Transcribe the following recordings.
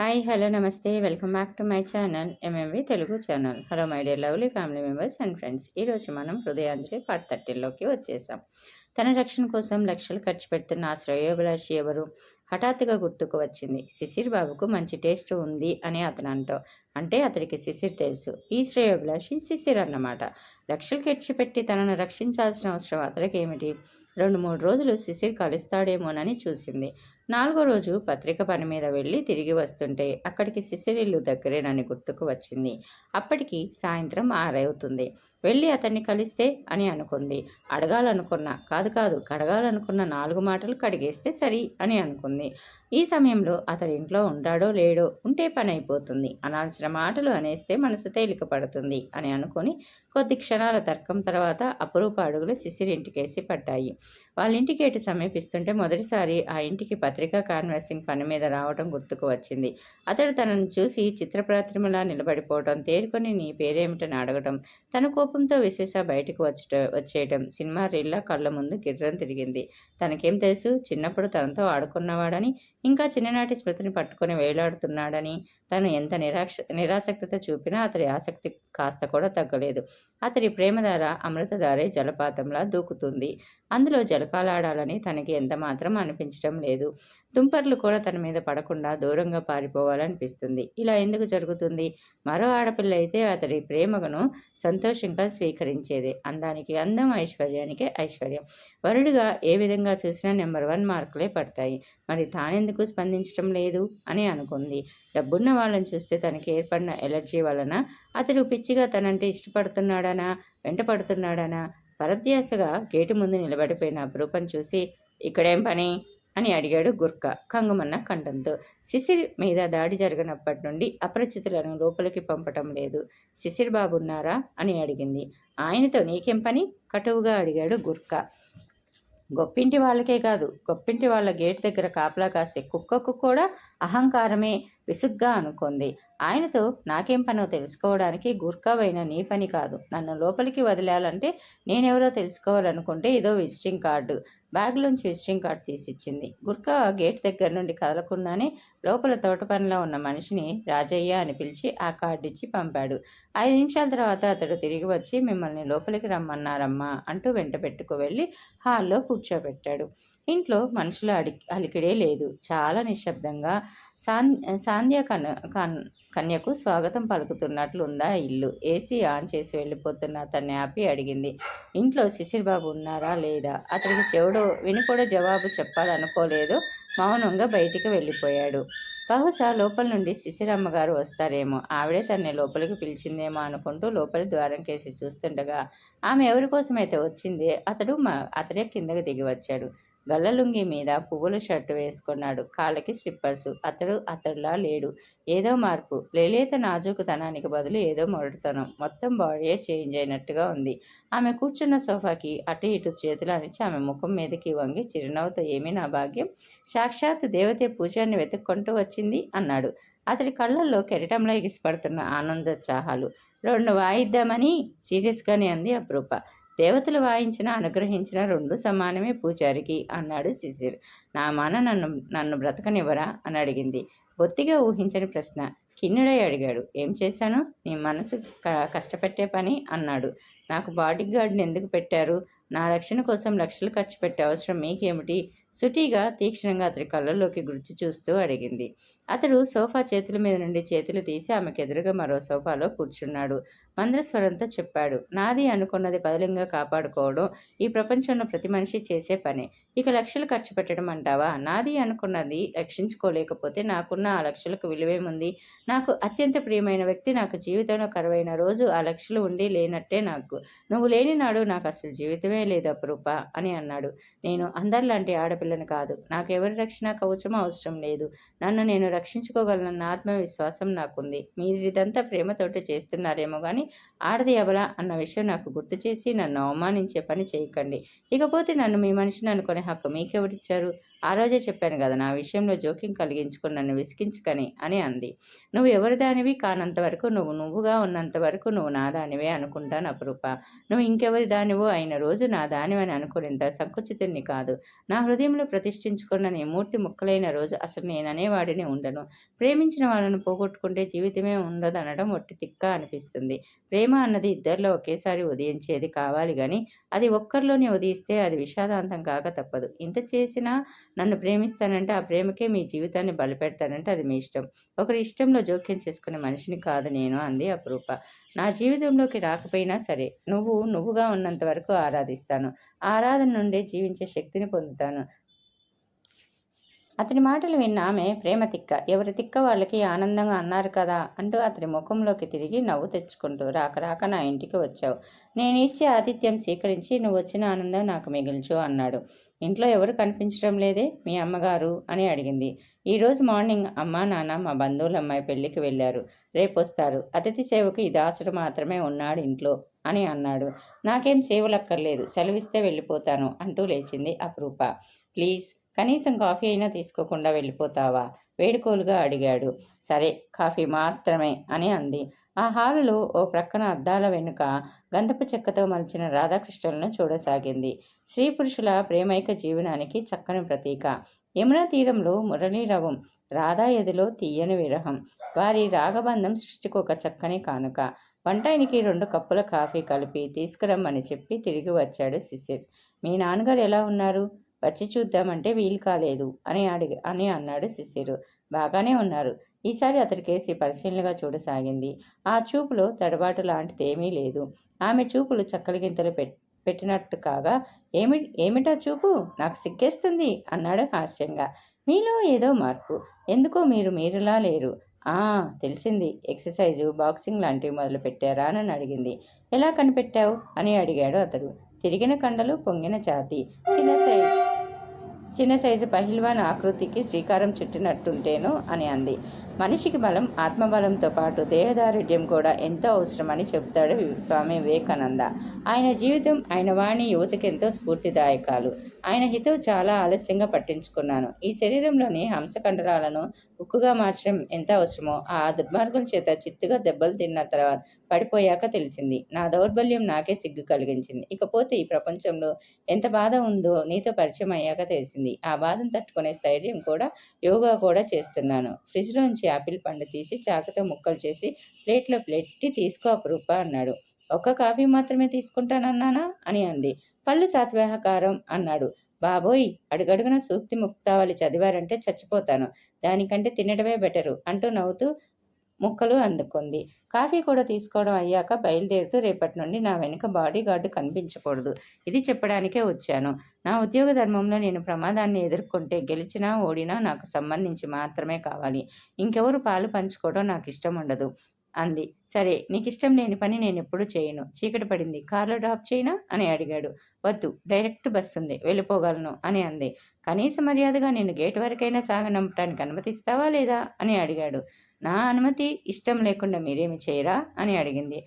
Hi, hello, నమస్తే. Welcome back to my channel MMV Telugu channel. Hello my dear lovely family members and friends. ఈరోజు మనం హృదయాంజలి part 13లోకి వచ్చేసాం. తన రక్షణ కోసం లక్షలు ఖర్చు పెడుతున్న ఆ శ్రేయోభిలాషి ఎవరు? హఠాత్తుగా గుర్తుకు వచ్చింది. శిశిర్ బాబుకు మంచి టేస్ట్ ఉంది అని అతను అంటే అతడికి శిశిర్ తెలుసు. ఈ శ్రేయోభిలాషి శిశిర్ అన్నమాట. లక్షలు ఖర్చు పెట్టి తనను రక్షించాల్సిన అవసరం అతడికి ఏమిటి? 2-3 రోజులు శిశిర్ కలుస్తాడేమోనని చూసింది. 4వ రోజు పత్రిక పని మీద వెళ్ళి తిరిగి వస్తుంటే అక్కడికి శిశిరిల్లు దగ్గరేనని గుర్తుకు వచ్చింది. అప్పటికి సాయంత్రం 6 అవుతుంది. వెళ్ళి అతన్ని కలిస్తే అని అనుకుంది. కడగాలనుకున్న 4 మాటలు కడిగేస్తే సరి అని అనుకుంది. ఈ సమయంలో అతడి ఇంట్లో ఉంటాడో లేడో, ఉంటే పని అయిపోతుంది, అనాల్సిన మాటలు అనేస్తే మనసు తేలిక పడుతుంది అని అనుకుని కొద్ది క్షణాల తర్కం తర్వాత అపురూప అడుగులు శిశిర్ ఇంటికేసి పడ్డాయి. వాళ్ళ ఇంటి గేటు సమీపిస్తుంటే మొదటిసారి ఆ ఇంటికి పత్రికా కాన్వాసింగ్ పని మీద రావటం గుర్తుకు వచ్చింది. అతడు తనను చూసి చిత్రప్రతిమలా నిలబడిపోవటం, తేరుకొని నీ పేరేమిటని అడగటం, తన కోపంతో విశేష బయటకు వచ్చేయటం సినిమా రీల్లా కళ్ళ ముందు గిర్రం తిరిగింది. తనకేం తెలుసు? చిన్నప్పుడు తనతో ఆడుకున్నవాడని, ఇంకా చిన్ననాటి స్మృతిని పట్టుకొని వేలాడుతున్నాడని. తను ఎంత నిరాసక్తితో చూపినా అతడి ఆసక్తి కాస్త కూడా తగ్గలేదు. అతడి ప్రేమధార అమృతధారే జలపాతంలా దూకుతుంది. అందులో జలకాలాడాలని తనకి ఎంతమాత్రం అనిపించటం లేదు. తుంపర్లు కూడా తన మీద పడకుండా దూరంగా పారిపోవాలనిపిస్తుంది. ఇలా ఎందుకు జరుగుతుంది? మరో ఆడపిల్ల అయితే అతడి ప్రేమను సంతోషంగా స్వీకరించేదే. అందానికి అందం, ఐశ్వర్యానికి ఐశ్వర్యం. వరుడుగా ఏ విధంగా చూసినా నెంబర్ 1 మార్కులే పడతాయి. మరి తానెందుకు స్పందించటం లేదు అని అనుకుంది. డబ్బున్న వాళ్ళని చూస్తే తనకి ఏర్పడిన ఎలర్జీ వలన అతడు పిచ్చిగా తనంటే ఇష్టపడుతున్నాడనా, వెంటపడుతున్నాడనా? పరధ్యాసగా గేటు ముందు నిలబడిపోయిన అపురూపం చూసి, ఇక్కడేం పని అని అడిగాడు గుర్క కంగుమన్న కంఠంతో. శిశిర్ మీద దాడి జరిగినప్పటి నుండి అపరిచితులను లోపలికి పంపటం లేదు. శిశిర్ బాబున్నారా అని అడిగింది. ఆయనతో నీకేం పని? కటువుగా అడిగాడు గుర్క. గొప్పింటి వాళ్ళకే కాదు, గొప్పింటి వాళ్ళ గేటు దగ్గర కాపలా కాసే కుక్కకు కూడా అహంకారమే విసుగ్గా అనుకుంది. ఆయనతో నాకేం పనో తెలుసుకోవడానికి గుర్కావైన నీ పని కాదు. నన్ను లోపలికి వదిలాలంటే నేనెవరో తెలుసుకోవాలనుకుంటే ఇదో విజిటింగ్ కార్డు. బ్యాగ్లోంచి విజిటింగ్ కార్డు తీసిచ్చింది. గుర్కా గేట్ దగ్గర నుండి కదలకుండానే లోపల తోట పనిలో ఉన్న మనిషిని రాజయ్య అని పిలిచి ఆ కార్డు ఇచ్చి పంపాడు. 5 నిమిషాల తర్వాత అతడు తిరిగి వచ్చి మిమ్మల్ని లోపలికి రమ్మన్నారమ్మా అంటూ వెంట పెట్టుకు వెళ్ళి హాల్లో కూర్చోబెట్టాడు. ఇంట్లో మనుషుల అలికిడే లేదు. చాలా నిశ్శబ్దంగా సాంధ్య కన్యకు స్వాగతం పలుకుతున్నట్లుందా ఇల్లు. ఏసీ ఆన్ చేసి వెళ్ళిపోతున్న అతన్ని ఆపి అడిగింది. ఇంట్లో శిశిర్ బాబు ఉన్నారా లేదా? అతడికి చెవుడు విని కూడా జవాబు చెప్పాలనుకోలేదు. మౌనంగా బయటికి వెళ్ళిపోయాడు. బహుశా లోపల నుండి శిశిర్ అమ్మగారు వస్తారేమో, ఆవిడే తన్ని లోపలికి పిలిచిందేమో అనుకుంటూ లోపలి ద్వారం కేసి చూస్తుండగా ఆమె ఎవరి కోసమైతే వచ్చిందే అతడే కిందకి దిగి వచ్చాడు. గల్లలుంగి మీద పువ్వుల షర్టు వేసుకున్నాడు. కాళ్ళకి స్లిప్పర్సు. అతడులా లేడు. ఏదో మార్పు. లేలేత నాజూకుతనానికి బదులు ఏదో మొరటుతనం. మొత్తం బాడీయే చేంజ్ అయినట్టుగా ఉంది. ఆమె కూర్చున్న సోఫాకి అటు ఇటు చేతులు అనిచి ఆమె ముఖం మీదకి వంగి చిరునవ్వుతో, ఏమీ నా భాగ్యం, సాక్షాత్ దేవతే పూజాన్ని వెతుక్కుంటూ వచ్చింది అన్నాడు. అతడి కళ్ళల్లో కెరటంలో ఎగిసిపడుతున్న ఆనందోత్సాహాలు. 2 వాయిద్దామని సీరియస్గానే అంది అపరూప. దేవతలు వాయించినా అనుగ్రహించినా 2 సమానమే పూజారికి అన్నాడు శిశిర్. నా మాన నన్ను బ్రతకనివ్వరా అని అడిగింది. బొత్తిగా ఊహించని ప్రశ్న. కిన్నుడై అడిగాడు. ఏం చేశాను? నీ మనసు కష్టపెట్టే పని అన్నాడు. నాకు బాడీ గార్డ్ని ఎందుకు పెట్టారు? నా రక్షణ కోసం లక్షలు ఖర్చు పెట్టే అవసరం మీకేమిటి? సుటిగా తీక్షణంగా అతడి కళ్ళల్లోకి గుర్చి చూస్తూ అడిగింది. అతడు సోఫా చేతుల మీద నుండి చేతులు తీసి ఆమెకు ఎదురుగా మరో సోఫాలో కూర్చున్నాడు. మంద్రస్వరంతో చెప్పాడు. నాది అనుకున్నది పదిలంగా కాపాడుకోవడం ఈ ప్రపంచంలో ప్రతి మనిషి చేసే పనే. ఇక లక్షలు ఖర్చు పెట్టడం అంటావా? నాది అనుకున్నది రక్షించుకోలేకపోతే నాకున్న ఆ లక్షలకు విలువేముంది? నాకు అత్యంత ప్రియమైన వ్యక్తి నాకు జీవితంలో కరువైన రోజు ఆ లక్షలు ఉండి లేనట్టే నాకు. నువ్వు లేని నాడు నాకు అసలు జీవితమే లేదు అపరూప అని అన్నాడు. నేను అందరిలాంటి ఆడపిల్లని కాదు. నాకెవరి రక్షణ కవచం అవసరం లేదు. నన్ను నేను రక్షించుకోగలనన్న ఆత్మవిశ్వాసం నాకుంది. మీరిదంతా ప్రేమతోటి చేస్తున్నారేమో కానీ ఆడది ఎవలా అన్న విషయం నాకు గుర్తు చేసి నన్ను అవమానించే పని చేయకండి. ఇకపోతే నన్ను మీ మనిషిని అనుకునే హక్కు మీకెవరిచ్చారు? ఆ రోజే చెప్పాను కదా, నా విషయంలో జోక్యం కలిగించుకుని నన్ను విసిగించుకని అని అంది. నువ్వు ఎవరి దానివి కానంత వరకు, నువ్వు నువ్వుగా ఉన్నంత వరకు నువ్వు నా దానివే అనుకుంటాను అపురూప. నువ్వు ఇంకెవరి దానివో అయిన రోజు నా దానివని అనుకునేంత సంకుచితుణ్ణి కాదు. నా హృదయంలో ప్రతిష్ఠించుకున్న నీ మూర్తి ముక్కలైన రోజు అసలు నేననేవాడిని ఉండను. ప్రేమించిన వాళ్ళను పోగొట్టుకుంటే జీవితమే ఉండదనడం ఒట్టి తిక్క అనిపిస్తుంది. ప్రేమ అన్నది ఇద్దరిలో ఒకేసారి ఉదయించేది కావాలి గాని, అది ఒక్కరిలోనే ఉదయిస్తే అది విషాదాంతం కాక తప్పదు. ఇంత చేసినా నన్ను ప్రేమిస్తానంటే, ఆ ప్రేమకే మీ జీవితాన్ని బలిపెడతానంటే అది మీ ఇష్టం. ఒకరి ఇష్టంలో జోక్యం చేసుకునే మనిషిని కాదు నేను అంది అపురూప. నా జీవితంలోకి రాకపోయినా సరే, నువ్వు నువ్వుగా ఉన్నంత వరకు ఆరాధిస్తాను. ఆ ఆరాధన నుండే జీవించే శక్తిని పొందుతాను. అతని మాటలు విన్న ఆమె ప్రేమ తిక్క, ఎవరి తిక్క వాళ్ళకి ఆనందంగా అన్నారు కదా అంటూ అతని ముఖంలోకి తిరిగి నవ్వు తెచ్చుకుంటూ, రాక రాక నా ఇంటికి వచ్చావు. నేను ఇచ్చే ఆతిథ్యం స్వీకరించి నువ్వు వచ్చిన ఆనందం నాకు మిగిల్చు అన్నాడు. ఇంట్లో ఎవరు కనిపించడం లేదే, మీ అమ్మగారు అని అడిగింది. ఈరోజు మార్నింగ్ అమ్మా నాన్న మా బంధువుల అమ్మాయి పెళ్లికి వెళ్ళారు, రేపొస్తారు. అతిథి సేవకు ఈ దాసుడు మాత్రమే ఉన్నాడు ఇంట్లో అని అన్నాడు. నాకేం సేవలక్కర్లేదు, సెలవిస్తే వెళ్ళిపోతాను అంటూ లేచింది అపురూప. ప్లీజ్, కనీసం కాఫీ అయినా తీసుకోకుండా వెళ్ళిపోతావా, వేడుకోలుగా అడిగాడు. సరే, కాఫీ మాత్రమే అని అంది. ఆ హాలులో ఓ ప్రక్కన అద్దాల వెనుక గంధపు చెక్కతో మలిచిన రాధాకృష్ణులను చూడసాగింది. స్త్రీ పురుషుల ప్రేమైక జీవనానికి చక్కని ప్రతీక. యమునా తీరంలో మురళీరవం, రాధా ఎదిలో తీయని విరహం. వారి రాగబంధం సృష్టికి ఒక చక్కని కానుక. వంటాయినికి 2 కప్పుల కాఫీ కలిపి తీసుకురమ్మని చెప్పి తిరిగి వచ్చాడు శిశిర్. మీ నాన్నగారు ఎలా ఉన్నారు, వచ్చి చూద్దామంటే వీలు కాలేదు అని అన్నాడు శిశిరు. బాగానే ఉన్నారు. ఈసారి అతడికేసి పరిశీలనగా చూడసాగింది. ఆ చూపులో తడబాటు లాంటిదేమీ లేదు. ఆమె చూపులు చక్కలి గింతలు పెట్టినట్టు కాగా, ఏమిటా చూపు, నాకు సిగ్గేస్తుంది అన్నాడు హాస్యంగా. మీలో ఏదో మార్పు, ఎందుకో మీరులా లేరు. ఆ, తెలిసింది. ఎక్సర్సైజు, బాక్సింగ్ లాంటివి మొదలు పెట్టారా అని అడిగింది. ఎలా కనిపెట్టావు అని అడిగాడు అతడు. తిరిగిన కండలు, పొంగిన ఛాతీ, చిన్న సైజు పహిల్వాన్ ఆకృతికి శ్రీకారం చుట్టినట్టుంటేను అని అంది. మనిషికి బలం, ఆత్మబలంతో పాటు దేహదారుఢ్యం కూడా ఎంతో అవసరమని చెబుతాడు స్వామి వివేకానంద. ఆయన జీవితం, ఆయన వాణి యువతకెంతో స్ఫూర్తిదాయకాలు. ఆయన హితవు చాలా ఆలస్యంగా పట్టించుకున్నాను. ఈ శరీరంలోని హంసకండరాలను ఉక్కుగా మార్చడం ఎంత అవసరమో ఆ దుర్మార్గుల చేత చిత్తుగా దెబ్బలు తిన్న తర్వాత పడిపోయాక తెలిసింది. నా దౌర్బల్యం నాకే సిగ్గు కలిగించింది. ఇకపోతే ఈ ప్రపంచంలో ఎంత బాధ ఉందో నీతో పరిచయం అయ్యాక తెలిసింది. ఆ బాధను తట్టుకునే స్థైర్యం కూడా, యోగా కూడా చేస్తున్నాను. ఫ్రిడ్జ్లోంచి యాపిల్ పండు తీసి చాకుతో ముక్కలు చేసి ప్లేట్లో పెట్టి తీసుకో అపురూప అన్నాడు. ఒక్క కాఫీ మాత్రమే తీసుకుంటానన్నానా అని అంది. పళ్ళు సాత్వాహకారం అన్నాడు. బాబోయ్, అడుగడుగున సూక్తి ముక్తావళి చదివారంటే చచ్చిపోతాను. దానికంటే తినడమే బెటరు అంటూ నవ్వుతూ ముక్కలు అందుకుంది. కాఫీ కూడా తీసుకోవడం అయ్యాక బయలుదేరుతూ, రేపటి నుండి నా వెనుక బాడీ గార్డు కనిపించకూడదు, ఇది చెప్పడానికే వచ్చాను. నా ఉద్యోగ ధర్మంలో నేను ప్రమాదాన్ని ఎదుర్కొంటే గెలిచినా ఓడినా నాకు సంబంధించి మాత్రమే కావాలి. ఇంకెవరు పాలు పంచుకోవడం నాకు ఇష్టం ఉండదు అంది. సరే, నీకిష్టం లేని పని నేనెప్పుడు చేయను. చీకటి పడింది, కార్లో డ్రాప్ చేయనా అని అడిగాడు. వద్దు, డైరెక్ట్ బస్సు ఉంది, వెళ్ళిపోగలను అని అంది. కనీస మర్యాదగా నేను గేటు వరకైనా సాగనంపటానికి అనుమతిస్తావా లేదా అని అడిగాడు. నా అనుమతి ఇష్టం లేకుండా మీరేమి చేయరా అని అడిగింది.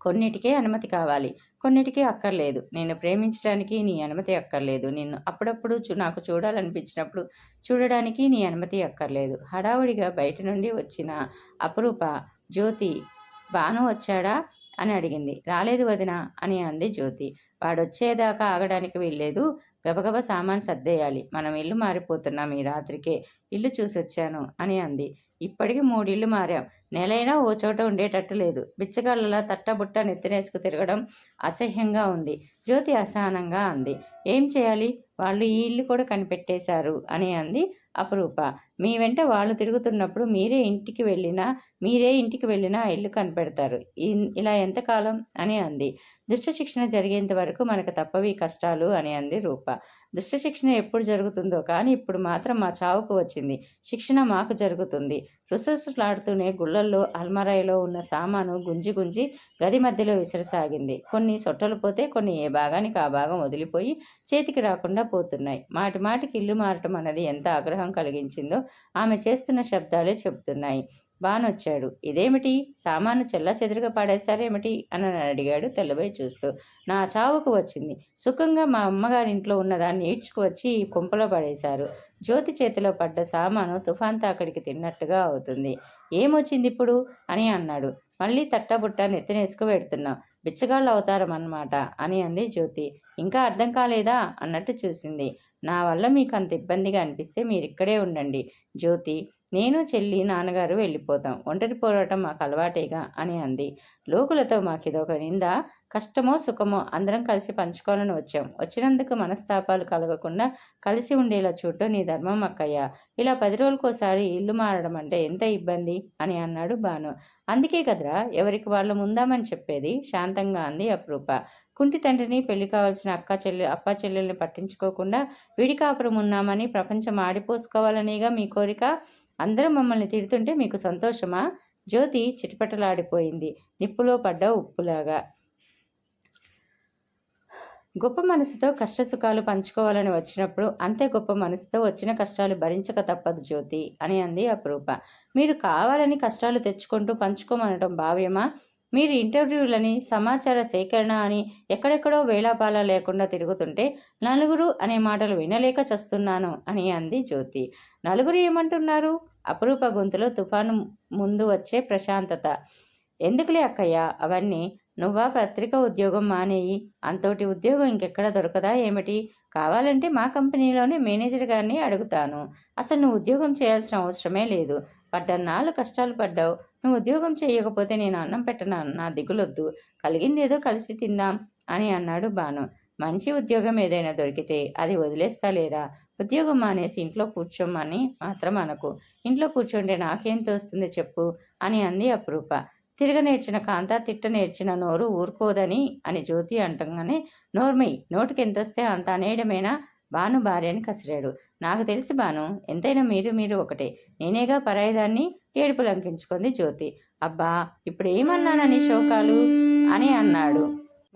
కొన్నిటికే అనుమతి కావాలి, కొన్నిటికే అక్కర్లేదు. నేను ప్రేమించడానికి నీ అనుమతి అక్కర్లేదు. నిన్ను అప్పుడప్పుడు నాకు చూడాలనిపించినప్పుడు చూడడానికి నీ అనుమతి అక్కర్లేదు. హడావుడిగా బయట నుండి వచ్చిన అపురూప, జ్యోతి, బాను వచ్చాడా అని అడిగింది. రాలేదు వదినా అని అంది జ్యోతి. వాడొచ్చేదాకా ఆగడానికి వీల్లేదు. గబగబా సామాన్ సర్దేయాలి. మనం ఇల్లు మారిపోతున్నాం ఈ రాత్రికే. ఇల్లు చూసొచ్చాను అని అంది. ఇప్పటికి 3 ఇళ్ళు మారాం. నెలైనా ఓ చోట ఉండేటట్టు లేదు. బిచ్చగాళ్ళలా తట్టబుట్ట నెత్తినేసుకు తిరగడం అసహ్యంగా ఉంది. జ్యోతి అసహనంగా అంది. ఏం చేయాలి, వాళ్ళు ఈ ఇల్లు కూడా కనిపెట్టేశారు అని అంది అపురూప. మీ వెంట వాళ్ళు తిరుగుతున్నప్పుడు మీరే ఇంటికి వెళ్ళినా ఇల్లు కనిపెడతారు. ఇలా ఎంతకాలం అని అంది. దుష్ట శిక్షణ జరిగేంత వరకు మనకు తప్పవి కష్టాలు అని అంది రూప. దుష్ట శిక్షణ ఎప్పుడు జరుగుతుందో కానీ ఇప్పుడు మాత్రం మా చావుకు వచ్చింది. శిక్షణ మాకు జరుగుతుంది. రుసరుసలాడుతూనే గుళ్ళల్లో అల్మరాయిలో ఉన్న సామాను గుంజి గుంజి గది మధ్యలో విసరసాగింది. కొన్ని సొట్టలు పోతే, కొన్ని ఏ భాగానికి ఆ భాగం వదిలిపోయి చేతికి రాకుండా పోతున్నాయి. మాటి మాటికి ఇల్లు మారటం అన్నది ఎంత ఆగ్రహం కలిగించిందో ఆమె చేస్తున్న శబ్దాలే చెబుతున్నాయి. బానొచ్చాడు. ఇదేమిటి, సామాను చెల్లాచెదురుగా పాడేశారేమిటి అని అడిగాడు తెల్లబోయి చూస్తూ. నా చావుకు వచ్చింది. సుఖంగా మా అమ్మగారింట్లో ఉన్నదాన్ని ఈడ్చుకువచ్చి ఈ కుంపలో పడేశారు. జ్యోతి చేతిలో పడ్డ సామాను తుఫాన్ తాకిడికి తిన్నట్టుగా అవుతుంది. ఏమొచ్చిందిప్పుడు అని అన్నాడు. మళ్ళీ తట్టబుట్ట నెత్తినేసుకు పెడుతున్నాం. బిచ్చగాళ్ళ అవతారం అన్నమాట అని అంది జ్యోతి. ఇంకా అర్థం కాలేదా అన్నట్టు చూసింది. నా వల్ల మీకు అంత ఇబ్బందిగా అనిపిస్తే మీరిక్కడే ఉండండి జ్యోతి. నేను, చెల్లి, నాన్నగారు వెళ్ళిపోతాం. ఒంటరి పోరాటం మాకు అలవాటేగా అని అంది. లోకులతో మాకిదొక నింద. కష్టమో సుఖమో అందరం కలిసి పంచుకోవాలని వచ్చాం. వచ్చినందుకు మనస్తాపాలు కలగకుండా కలిసి ఉండేలా చూడటం నీ ధర్మం అక్కయ్య. ఇలా 10 రోజులకోసారి ఇల్లు మారడం అంటే ఎంత ఇబ్బంది అని అన్నాడు భాను. అందుకే కదరా ఎవరికి వాళ్ళు ముందామని చెప్పేది శాంతంగా అంది అపరూప. కుంటి తండ్రిని, పెళ్లి కావాల్సిన అప్పా చెల్లెల్ని పట్టించుకోకుండా విడి కాపురం ఉన్నామని ప్రపంచం ఆడిపోసుకోవాలనేగా మీ కోరిక. అందరూ మమ్మల్ని తిడుతుంటే మీకు సంతోషమా? జ్యోతి చిటపటలాడిపోయింది, నిప్పులో పడ్డ ఉప్పులాగా. గొప్ప మనసుతో కష్టసుఖాలు పంచుకోవాలని వచ్చినప్పుడు అంతే గొప్ప మనసుతో వచ్చిన కష్టాలు భరించక తప్పదు జ్యోతి అని అంది అపరూప. మీరు కావాలని కష్టాలు తెచ్చుకుంటూ పంచుకోమనడం భావ్యమా? మీరు ఇంటర్వ్యూలని, సమాచార సేకరణ అని ఎక్కడెక్కడో వేళాపాలా లేకుండా తిరుగుతుంటే నలుగురు అనే మాటలు వినలేక చస్తున్నాను అని అంది జ్యోతి. నలుగురు ఏమంటున్నారు? అపరూప గొంతులో తుఫాను ముందు వచ్చే ప్రశాంతత. ఎందుకులే అక్కయ్య అవన్నీ. నువ్వా పత్రిక ఉద్యోగం మానేయి. అంతోటి ఉద్యోగం ఇంకెక్కడ దొరకదా ఏమిటి? కావాలంటే మా కంపెనీలోనే మేనేజర్ గారిని అడుగుతాను. అసలు నువ్వు ఉద్యోగం చేయాల్సిన అవసరమే లేదు. పడ్డన్నాళ్ళు కష్టాలు పడ్డావు. నువ్వు ఉద్యోగం చేయకపోతే నేను అన్నం పెట్టనా? నా దిగులొద్దు. కలిగిందేదో కలిసి తిందాం అని అన్నాడు భాను. మంచి ఉద్యోగం ఏదైనా దొరికితే అది వదిలేస్తాలేరా. ఉద్యోగం మానేసి ఇంట్లో కూర్చోమని మాత్రం అనకు. ఇంట్లో కూర్చుంటే నాకేం తోస్తుంది చెప్పు అని అంది అపరూప. తిరగ నేర్చిన కాంత తిట్ట నేర్చిన నోరు ఊరుకోదని అని జ్యోతి అంటంగానే నోర్మై, నోటికి ఎంతొస్తే అంత అనేయడమేనా? భాను భార్యని కసిరాడు. నాకు తెలిసి భాను, ఎంతైనా మీరు ఒకటే. నేనేగా పరాయిదాన్ని ఏడుపు లంకించుకుంది జ్యోతి. అబ్బా, ఇప్పుడు ఏమన్నానని శోకాలు అని అన్నాడు.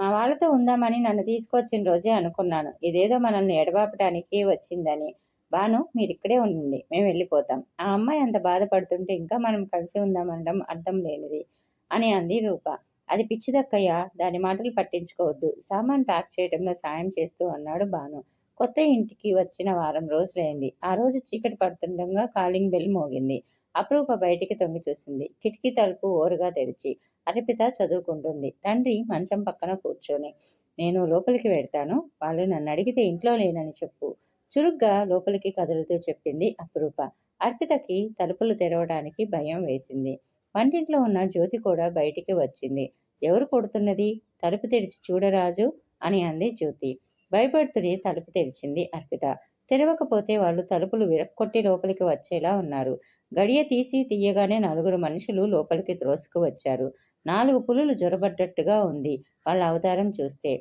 మా వాళ్ళతో ఉందామని నన్ను తీసుకొచ్చిన రోజే అనుకున్నాను ఇదేదో మనల్ని ఎడబాపటానికి వచ్చిందని. భాను, మీరిక్కడే ఉండండి, మేము వెళ్ళిపోతాం. ఆ అమ్మాయి అంత బాధపడుతుంటే ఇంకా మనం కలిసి ఉందామనడం అర్థం లేనిది అని అంది రూప. అది పిచ్చిదక్కయ్య, దాని మాటలు పట్టించుకోవద్దు. సామాన్ ప్యాక్ చేయడంలో సాయం చేస్తూ అన్నాడు భాను. కొత్త ఇంటికి వచ్చిన వారం రోజులైంది. ఆ రోజు చీకటి పడుతుండగా కాలింగ్ బెల్ మోగింది. అపరూప బయటికి తొంగి చూసింది. కిటికీ తలుపు ఓరుగా తెరిచి అర్పిత చదువుకుంటుంది. తండ్రి మంచం పక్కన కూర్చొని. నేను లోపలికి వెళ్తాను. వాళ్ళు నన్ను అడిగితే ఇంట్లో లేనని చెప్పు. చురుగ్గా లోపలికి కదులుతూ చెప్పింది అపరూప. అర్పితకి తలుపులు తెరవడానికి భయం వేసింది. వంటింట్లో ఉన్న జ్యోతి కూడా బయటికి వచ్చింది. ఎవరు కొడుతున్నది? తలుపు తెరిచి చూడరాజు అని అంది జ్యోతి. భయపడుతుడి తలుపు తెరిచింది అర్పిత. తెరవకపోతే వాళ్ళు తలుపులు విరక్కొట్టి లోపలికి వచ్చేలా ఉన్నారు. గడియ తీయగానే 4 మనుషులు లోపలికి త్రోసుకు వచ్చారు. 4 పులులు జొరబడ్డట్టుగా ఉంది వాళ్ళ అవతారం చూస్తే.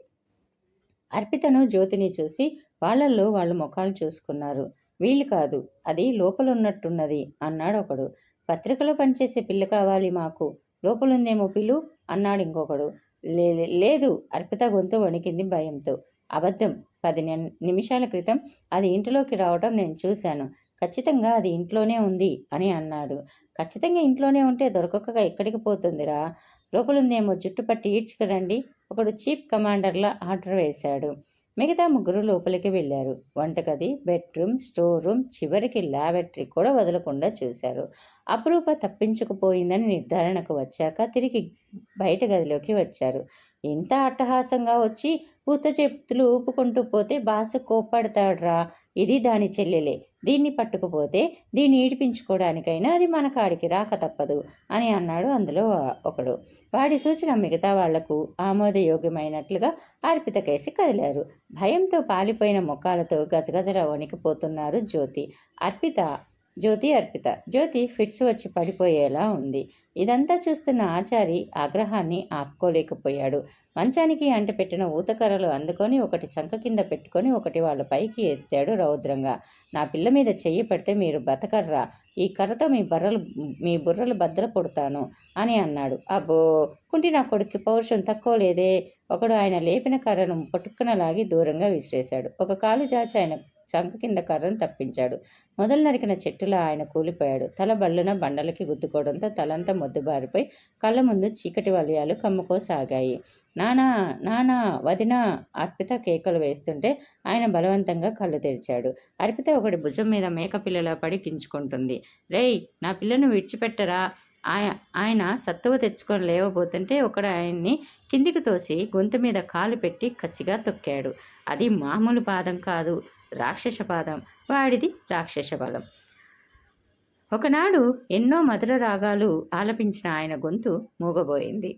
అర్పితను, జ్యోతిని చూసి వాళ్ళల్లో వాళ్ళు ముఖాలు చూసుకున్నారు. వీళ్ళు కాదు, అది లోపలున్నట్టున్నది అన్నాడు ఒకడు. పత్రికలో పనిచేసే పిల్ల కావాలి మాకు. లోపలుందేమో పిలు అన్నాడు ఇంకొకడు. లేదు. అర్పిత గొంతు వణికింది భయంతో. అబద్ధం. 10 నిమిషాల క్రితం అది ఇంటిలోకి రావటం నేను చూశాను. ఖచ్చితంగా అది ఇంట్లోనే ఉంది అని అన్నాడు. ఖచ్చితంగా ఇంట్లోనే ఉంటే దొరకక ఎక్కడికి పోతుందిరా? లోపలుందేమో జుట్టు పట్టి ఈడ్చుకురండి ఒకడు చీఫ్ కమాండర్లా ఆర్డర్ వేశాడు. మిగతా 3 లోపలికి వెళ్ళారు. వంటగది, బెడ్రూమ్, స్టోర్ రూమ్, చివరికి ల్యాబరేటరీ కూడా వదలకుండా చూశారు. అపరూప తప్పించుకుపోయిందని నిర్ధారణకు వచ్చాక తిరిగి బయట గదిలోకి వచ్చారు. ఇంత అట్టహాసంగా వచ్చి పూత చేతులు ఊపుకుంటూ పోతే బాసు కోప్పడతాడ్రా. ఇది దాని చెల్లెలే. దీన్ని పట్టుకుపోతే దీన్ని ఈడిపించుకోవడానికైనా అది మన కాడికి రాక తప్పదు అని అన్నాడు అందులో ఒకడు. వాడి సూచన మిగతా వాళ్లకు ఆమోదయోగ్యమైనట్లుగా అర్పిత కేసి కదిలారు. భయంతో పాలిపోయిన ముఖాలతో గజగజల వణికిపోతున్నారు జ్యోతి ఫిట్స్ వచ్చి పడిపోయేలా ఉంది. ఇదంతా చూస్తున్న ఆచారి ఆగ్రహాన్ని ఆపుకోలేకపోయాడు. మంచానికి అంటిపెట్టిన ఊతకర్రలు అందుకొని ఒకటి చంక కింద పెట్టుకొని ఒకటి వాళ్ళ పైకి ఎత్తాడు రౌద్రంగా. నా పిల్ల మీద చెయ్యి పెడితే మీరు బతకర్రా. ఈ కర్రతో మీ బుర్రలు బద్దలు పొడతాను అని అన్నాడు. అబ్బో, కుంటి నా కొడుక్కి పౌరుషం తక్కువ లేదే. ఒకడు ఆయన లేపిన కర్రను పట్టుకునలాగి దూరంగా విసిరేశాడు. ఒక కాలు చాచి ఆయన చంక కింద కర్రను తప్పించాడు. మొదలు నరికిన చెట్టులా ఆయన కూలిపోయాడు. తల బల్లున బండలకి గుద్దుకోవడంతో తలంతా మొద్దుబారిపోయి కళ్ళ ముందు చీకటి వలయాలు కమ్ముకోసాగాయి. నానా నానా వదినా అర్పిత కేకలు వేస్తుంటే ఆయన బలవంతంగా కళ్ళు తెరిచాడు. అర్పిత ఒకటి భుజం మీద మేకపిల్లలా పడి గించుకుంటుంది. రేయ్, నా పిల్లను విడిచిపెట్టరా? ఆయన సత్తువ తెచ్చుకొని లేవబోతుంటే ఒకడు ఆయన్ని కిందికి తోసి గొంతు మీద కాలు పెట్టి కసిగా తొక్కాడు. అది మామూలు పాదం కాదు, రాక్షస పాదం. వాడిది రాక్షస బలం. ఒకనాడు ఎన్నో మధుర రాగాలు ఆలపించిన ఆయన గొంతు మూగబోయింది.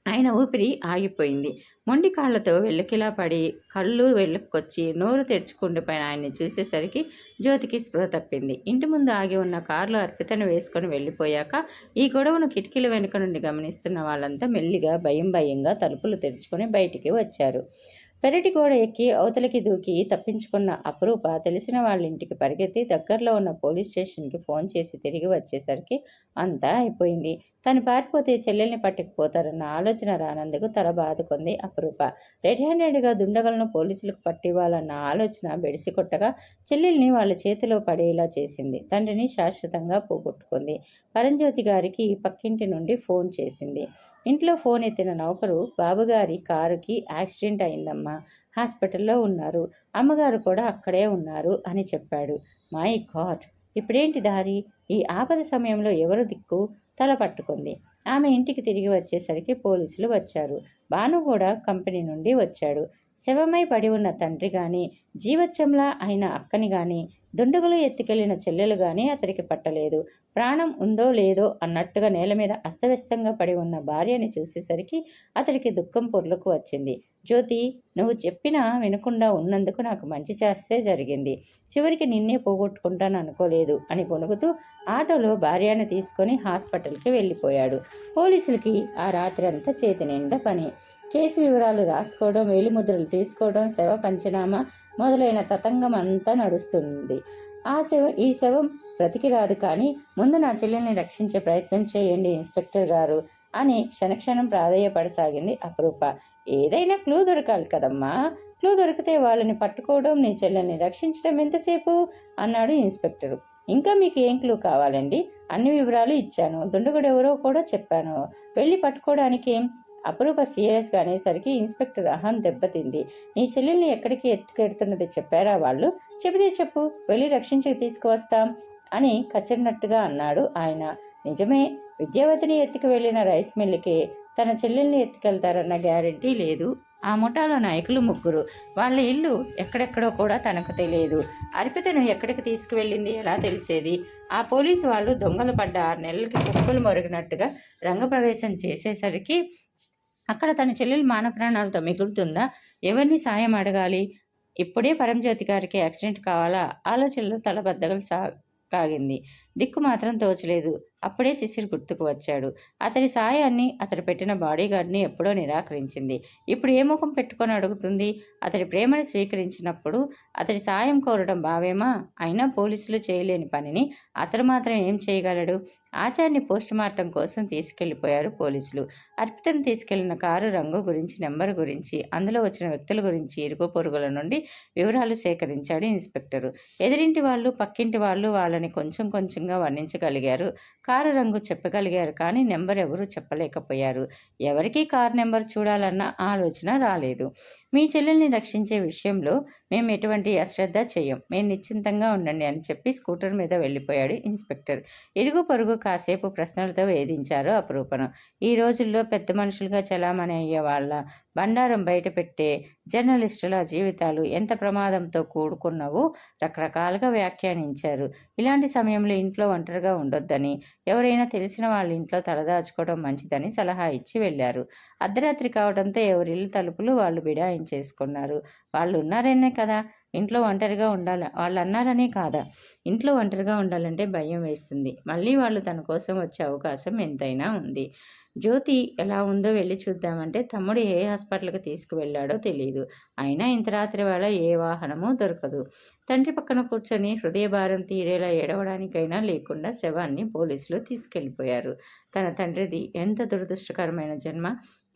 ఆయన ఊపిరి ఆగిపోయింది. మొండి కాళ్లతో వెల్లకిలా పడి కళ్ళు వెళ్ళకొచ్చి నోరు తెరుచుకుండిపోయిన ఆయన్ని చూసేసరికి జ్యోతికి స్పృహ తప్పింది. ఇంటి ముందు ఆగి ఉన్న కారులో అర్పితను వేసుకొని వెళ్ళిపోయాక ఈ గొడవను కిటికీల వెనుక నుండి గమనిస్తున్న వాళ్ళంతా మెల్లిగా భయంగా తలుపులు తెరుచుకొని బయటికి వచ్చారు. పెరటి గోడ ఎక్కి అవతలికి దూకి తప్పించుకున్న అపరూప తెలిసిన వాళ్ళ ఇంటికి పరిగెత్తి దగ్గరలో ఉన్న పోలీస్ స్టేషన్కి ఫోన్ చేసి తిరిగి వచ్చేసరికి అంతా అయిపోయింది. తను పారిపోతే చెల్లెల్ని పట్టుకుపోతారన్న ఆలోచన రానందుకు తల బాదుకుంది అపరూప. రెడ్ హ్యాండెడ్గా దుండగలను పోలీసులకు పట్టివ్వాలన్న ఆలోచన బెడిసి కొట్టగా చెల్లెల్ని వాళ్ళ చేతిలో పడేలా చేసింది. తండ్రిని శాశ్వతంగా పోగొట్టుకుంది. పరంజ్యోతి గారికి పక్కింటి నుండి ఫోన్ చేసింది. ఇంట్లో ఫోన్ ఎత్తిన నౌకరు, బాబుగారి కారుకి యాక్సిడెంట్ అయిందమ్మా, హాస్పిటల్లో ఉన్నారు, అమ్మగారు కూడా అక్కడే ఉన్నారు అని చెప్పాడు. మై గాడ్, ఇప్పుడేంటి దారి? ఈ ఆపద సమయంలో ఎవరు దిక్కు? తల పట్టుకుంది. ఆమె ఇంటికి తిరిగి వచ్చేసరికి పోలీసులు వచ్చారు. భాను కూడా కంపెనీ నుండి వచ్చాడు. శవమై పడి ఉన్న తండ్రి గాని, జీవచ్చంలా అయిన అక్కని గాని, దుండగులు ఎత్తుకెళ్లిన చెల్లెలు గాని అతడికి పట్టలేదు. ప్రాణం ఉందో లేదో అన్నట్టుగా నేల మీద అస్తవ్యస్తంగా పడి ఉన్న భార్యని చూసేసరికి అతడికి దుఃఖం పొర్లుకు వచ్చింది. జ్యోతి, నువ్వు చెప్పినా వినకుండా ఉన్నందుకు నాకు మంచి చేస్తే జరిగింది. చివరికి నిన్నే పోగొట్టుకుంటాను అనుకోలేదు అని కొనుగుతూ ఆటోలో భార్యని తీసుకొని హాస్పిటల్కి వెళ్ళిపోయాడు. పోలీసులకి ఆ రాత్రి అంతా చేతి నిండా పని. కేసు వివరాలు రాసుకోవడం, వేలిముద్రలు తీసుకోవడం, శవ పంచనామా మొదలైన తతంగం అంతా నడుస్తుంది. ఈ శవం బ్రతికి రాదు, కానీ ముందు నా చెల్లెల్ని రక్షించే ప్రయత్నం చేయండి ఇన్స్పెక్టర్ గారు అని క్షణక్షణం ప్రాధేయపడసాగింది అపరూప. ఏదైనా క్లూ దొరకాలి కదమ్మా. క్లూ దొరికితే వాళ్ళని పట్టుకోవడం, నీ చెల్లెల్ని రక్షించడం ఎంతసేపు అన్నాడు ఇన్స్పెక్టరు. ఇంకా మీకు ఏం క్లూ కావాలండి? అన్ని వివరాలు ఇచ్చాను, దుండగుడెవరో కూడా చెప్పాను, వెళ్ళి పట్టుకోవడానికి ఏం? అపరూప సీరియస్గా అనేసరికి ఇన్స్పెక్టర్ అహం దెబ్బతింది. నీ చెల్లెల్ని ఎక్కడికి ఎత్తుకెడుతున్నది చెప్పారా వాళ్ళు? చెబితే చెప్పు, వెళ్ళి రక్షించి తీసుకువస్తాం అని కసిరినట్టుగా అన్నాడు ఆయన. నిజమే, విద్యావతిని ఎత్తుకు వెళ్ళిన రైస్ మిల్లుకి తన చెల్లెల్ని ఎత్తుకెళ్తారన్న గ్యారెంటీ లేదు. ఆ ముఠాలో నాయకులు ముగ్గురు. వాళ్ళ ఇల్లు ఎక్కడెక్కడో కూడా తనకు తెలియదు. అర్పితను ఎక్కడికి తీసుకువెళ్ళింది ఎలా తెలిసేది? ఆ పోలీసు వాళ్ళు దొంగలు పడ్డ 6 నెలలకి కుక్కలు మొరిగినట్టుగా రంగప్రవేశం చేసేసరికి అక్కడ తన చెల్లెలు మానప్రాణాలతో మిగులుతుందా? ఎవరిని సాయం అడగాలి? ఇప్పుడే పరంజ్యోతి గారికి యాక్సిడెంట్ కావాలా? ఆలోచనలో తలబద్దలు కాగింది. దిక్కు మాత్రం తోచలేదు. అప్పుడే శిశిర్ గుర్తుకు వచ్చాడు. అతడి సాయాన్ని అతడు పెట్టిన బాడీగార్డ్ని ఎప్పుడో నిరాకరించింది. ఇప్పుడు ఏ ముఖం పెట్టుకొని అడుగుతుంది? అతడి ప్రేమను స్వీకరించినప్పుడు అతడి సాయం కోరడం భావ్యమా? అయినా పోలీసులు చేయలేని పనిని అతడు మాత్రం ఏం చేయగలడు? ఆచార్ని పోస్టుమార్టం కోసం తీసుకెళ్లిపోయారు పోలీసులు. అర్పితను తీసుకెళ్లిన కారు రంగు గురించి, నెంబర్ గురించి, అందులో వచ్చిన వ్యక్తుల గురించి ఇరుగు పొరుగుల నుండి వివరాలు సేకరించాడు ఇన్స్పెక్టరు. ఎదిరింటి వాళ్ళు, పక్కింటి వాళ్ళు వాళ్ళని కొంచెం కొంచెంగా వర్ణించగలిగారు. కారు రంగు చెప్పగలిగారు, కానీ నెంబర్ ఎవరూ చెప్పలేకపోయారు. ఎవరికీ కారు నెంబర్ చూడాలన్న ఆలోచన రాలేదు. మీ చెల్లెల్ని రక్షించే విషయంలో మేము ఎటువంటి అశ్రద్ధ చెయ్యం, మేము నిశ్చింతంగా ఉండండి అని చెప్పి స్కూటర్ మీద వెళ్ళిపోయాడు ఇన్స్పెక్టర్. ఇరుగు పొరుగు కాసేపు ప్రశ్నలతో వేధించారు అపరూపను. ఈ రోజుల్లో పెద్ద మనుషులుగా చలామణి అయ్యే వాళ్ళ బండారం బయట పెట్టే జర్నలిస్టుల జీవితాలు ఎంత ప్రమాదంతో కూడుకున్నవో రకరకాలుగా వ్యాఖ్యానించారు. ఇలాంటి సమయంలో ఇంట్లో ఒంటరిగా ఉండొద్దని, ఎవరైనా తెలిసిన వాళ్ళ ఇంట్లో తలదాచుకోవడం మంచిదని సలహా ఇచ్చి వెళ్ళారు. అర్ధరాత్రి కావడంతో ఎవరిల్లు తలుపులు వాళ్ళు బిడాయించేసుకున్నారు. వాళ్ళు ఉన్నారనే కదా ఇంట్లో ఒంటరిగా ఉండాలి, వాళ్ళు అన్నారనే కాదా ఇంట్లో ఒంటరిగా ఉండాలంటే భయం వేస్తుంది. మళ్ళీ వాళ్ళు తన కోసం వచ్చే అవకాశం ఎంతైనా ఉంది. జ్యోతి ఎలా ఉందో వెళ్ళి చూద్దామంటే తమ్ముడు ఏ హాస్పిటల్కి తీసుకువెళ్ళాడో తెలియదు. అయినా ఇంత రాత్రి వేళ ఏ వాహనమూ దొరకదు. తండ్రి పక్కన కూర్చొని హృదయభారం తీరేలా ఏడవడానికైనా లేకుండా శవాన్ని పోలీసులు తీసుకెళ్ళిపోయారు. తన తండ్రిది ఎంత దురదృష్టకరమైన జన్మ!